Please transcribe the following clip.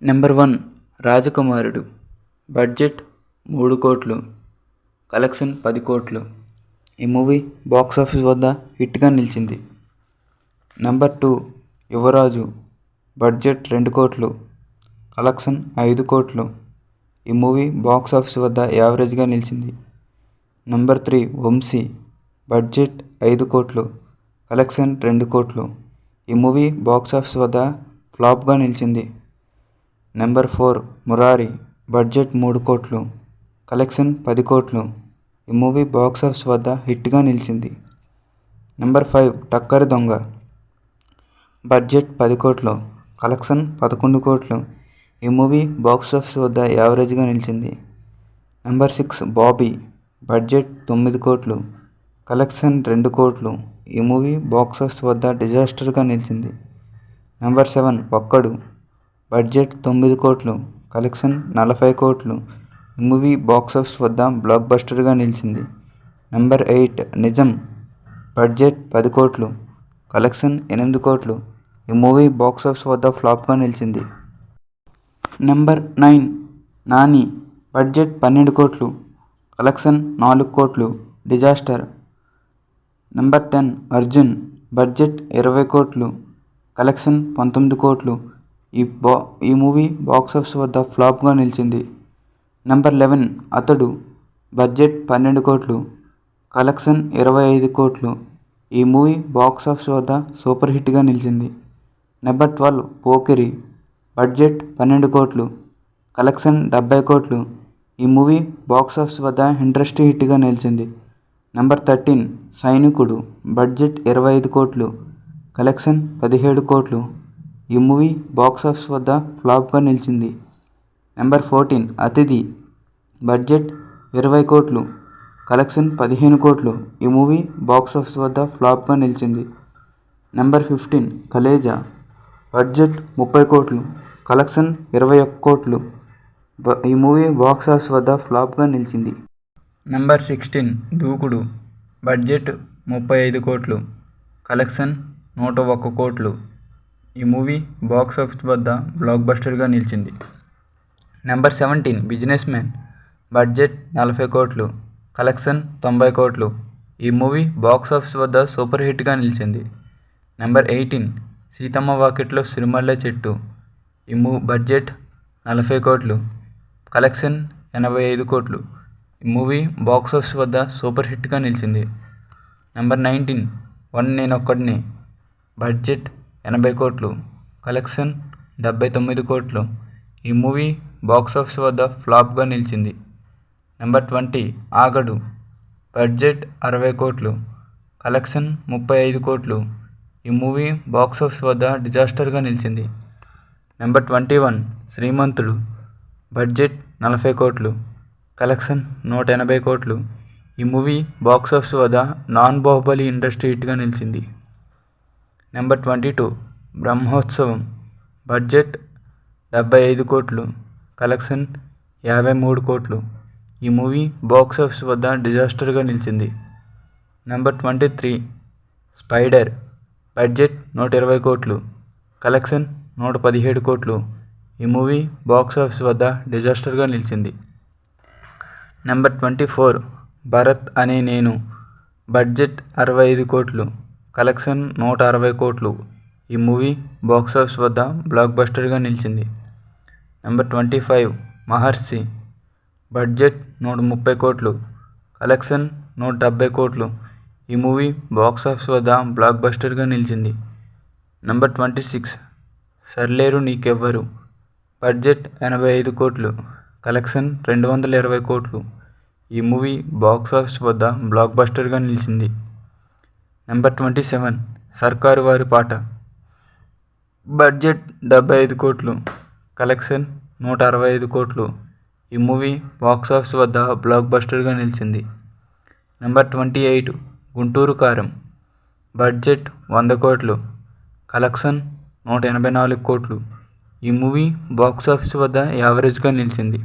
Number 1 రాజకుమారుడు. Budget 3 కోట్లు, collection 10 కోట్లు. ఈ మూవీ బాక్సాఫీస్ వద్ద హిట్గా నిలిచింది. నెంబర్ 2 యువరాజు. బడ్జెట్ 2 కోట్లు, కలెక్షన్ 5 కోట్లు. ఈ మూవీ బాక్సాఫీస్ వద్ద యావరేజ్గా నిలిచింది. నెంబర్ 3 వంశీ. బడ్జెట్ 5 కోట్లు, కలెక్షన్ 2 కోట్లు. ఈ మూవీ బాక్సాఫీస్ వద్ద ఫ్లాప్గా నిలిచింది. నెంబర్ 4 మురారి. బడ్జెట్ 3 కోట్లు, కలెక్షన్ 10 కోట్లు. ఈ మూవీ బాక్సాఫీస్ వద్ద హిట్గా నిలిచింది. నెంబర్ 5 టక్కరి దొంగ. బడ్జెట్ 10 కోట్లు, కలెక్షన్ 11 కోట్లు. ఈ మూవీ బాక్సాఫీస్ వద్ద యావరేజ్గా నిలిచింది. నెంబర్ 6 బాబీ. బడ్జెట్ 9 కోట్లు, కలెక్షన్ 2 కోట్లు. ఈ మూవీ బాక్సాఫీస్ వద్ద డిజాస్టర్గా నిలిచింది. నెంబర్ 7 ఒక్కడు. బడ్జెట్ 9 కోట్లు, కలెక్షన్ 40 కోట్లు. ఈ మూవీ బాక్సాఫీస్ వద్ద బ్లాక్ బస్టర్గా నిలిచింది. నెంబర్ 8 నిజం. బడ్జెట్ 10 కోట్లు, కలెక్షన్ 8 కోట్లు. ఈ మూవీ బాక్సాఫీస్ వద్ద ఫ్లాప్గా నిలిచింది. నెంబర్ 9 నాని. బడ్జెట్ 12 కోట్లు, కలెక్షన్ 4 కోట్లు. డిజాస్టర్. నెంబర్ 10 అర్జున్. బడ్జెట్ 20 కోట్లు, కలెక్షన్ 19 కోట్లు. ఈ మూవీ బాక్సాఫీస్ వద్ద ఫ్లాప్గా నిలిచింది. నెంబర్ 11 అతడు. బడ్జెట్ 12 కోట్లు, కలెక్షన్ 25 కోట్లు. ఈ మూవీ బాక్సాఫీస్ వద్ద సూపర్ హిట్గా నిలిచింది. నెంబర్ 12 పోకిరి. బడ్జెట్ 12 కోట్లు, కలెక్షన్ 70 కోట్లు. ఈ మూవీ బాక్సాఫీస్ వద్ద ఇంట్రెస్ట్ హిట్గా నిలిచింది. నెంబర్ 13 సైనికుడు. బడ్జెట్ 25 కోట్లు, కలెక్షన్ 17 కోట్లు. ఈ మూవీ బాక్సాఫీస్ వద్ద ఫ్లాప్గా నిలిచింది. నెంబర్ 14 అతిథి. బడ్జెట్ 20 కోట్లు, కలెక్షన్ 15 కోట్లు. ఈ మూవీ బాక్సాఫీస్ వద్ద ఫ్లాప్గా నిలిచింది. నెంబర్ 15 కలేజా. బడ్జెట్ 30 కోట్లు, కలెక్షన్ 21 కోట్లు. ఈ మూవీ బాక్సాఫీస్ వద్ద ఫ్లాప్గా నిలిచింది. నెంబర్ 16 దూకుడు. బడ్జెట్ 35 కోట్లు, కలెక్షన్ 101 కోట్లు. ఈ మూవీ బాక్సాఫీస్ వద్ద బ్లాక్ బస్టర్గా నిలిచింది. Number 17 business man. బడ్జెట్ 40 కోట్లు, కలెక్షన్ 90 కోట్లు. ఈ మూవీ బాక్సాఫీస్ వద్ద సూపర్ హిట్గా నిలిచింది. నెంబర్ 18 సీతమ్మ వాకిట్లో సిరిమల్లె చెట్టు. ఈ బడ్జెట్ 40 కోట్లు, కలెక్షన్ 85 కోట్లు. ఈ మూవీ బాక్సాఫీస్ వద్ద సూపర్ హిట్గా నిలిచింది. నెంబర్ 19 వన్ నేనొక్కడినే. బడ్జెట్ 80 కోట్లు, కలెక్షన్ 79 కోట్లు. ఈ మూవీ బాక్సాఫీస్ వద్ద ఫ్లాప్గా నిలిచింది. నెంబర్ 20 ఆగడు. బడ్జెట్ 60 కోట్లు, కలెక్షన్ 35 కోట్లు. ఈ మూవీ బాక్సాఫీస్ వద్ద డిజాస్టర్గా నిలిచింది. నెంబర్ 21 శ్రీమంతుడు. బడ్జెట్ 40 కోట్లు, కలెక్షన్ 180 కోట్లు. ఈ మూవీ బాక్సాఫీస్ వద్ద నాన్ బాహుబలి ఇండస్ట్రీ హిట్గా నిలిచింది. నెంబర్ 22 బ్రహ్మోత్సవం. బడ్జెట్ 75 కోట్లు, కలెక్షన్ 53 కోట్లు. ఈ మూవీ బాక్సాఫీస్ వద్ద డిజాస్టర్గా నిలిచింది. Number 23 spider. బడ్జెట్ 120 కోట్లు, కలెక్షన్ 117 కోట్లు. ఈ మూవీ బాక్సాఫీస్ వద్ద డిజాస్టర్గా నిలిచింది. నెంబర్ 24 భరత్ అనే నేను. బడ్జెట్ 65 కోట్లు, కలెక్షన్ 160 కోట్లు. ఈ మూవీ బాక్సాఫీస్ వద్ద బ్లాక్ బస్టర్గా నిలిచింది. నెంబర్ 25 మహర్షి. బడ్జెట్ 130 కోట్లు, కలెక్షన్ 170 కోట్లు. ఈ మూవీ బాక్సాఫీస్ వద్ద బ్లాక్ బస్టర్గా నిలిచింది. నెంబర్ 26 సర్లేరు నీకెవ్వరు. బడ్జెట్ 85 కోట్లు, కలెక్షన్ 220 కోట్లు. ఈ మూవీ బాక్సాఫీస్ వద్ద బ్లాక్ బస్టర్గా నిలిచింది. నెంబర్ 27 సర్కారు వారి పాట. బడ్జెట్ 75 కోట్లు, కలెక్షన్ 165 కోట్లు. ఈ మూవీ బాక్సాఫీస్ వద్ద బ్లాక్ బస్టర్గా నిలిచింది. నెంబర్ 28 గుంటూరు కారం. బడ్జెట్ 100 కోట్లు, కలెక్షన్ 184 కోట్లు. ఈ మూవీ బాక్సాఫీస్ వద్ద యావరేజ్గా నిలిచింది.